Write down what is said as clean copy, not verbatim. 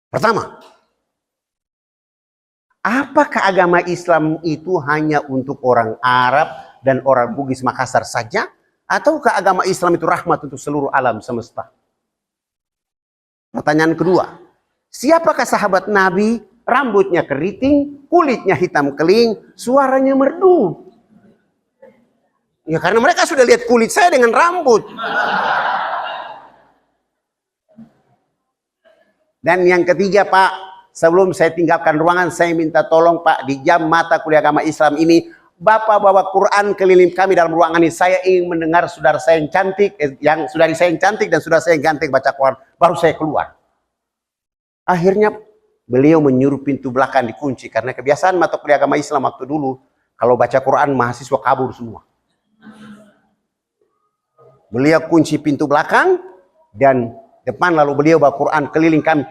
Pertama, apakah agama Islam itu hanya untuk orang Arab dan orang Bugis Makassar saja? Ataukah agama Islam itu rahmat untuk seluruh alam semesta? Pertanyaan kedua, siapakah sahabat Nabi? Rambutnya keriting, kulitnya hitam keling, suaranya merdu. Ya karena mereka sudah lihat kulit saya dengan rambut. Dan yang ketiga Pak, sebelum saya tinggalkan ruangan, saya minta tolong Pak, di jam mata kuliah agama Islam ini, Bapak bawa Quran keliling kami dalam ruangan ini. Saya ingin mendengar saudara saya yang cantik, saudari saya yang cantik dan saudara saya yang cantik baca Quran. Baru saya keluar. Akhirnya beliau menyuruh pintu belakang dikunci. Karena kebiasaan mata kuliah agama Islam waktu dulu, kalau baca Quran mahasiswa kabur semua. Beliau kunci pintu belakang dan depan, lalu beliau bawa Quran keliling kami.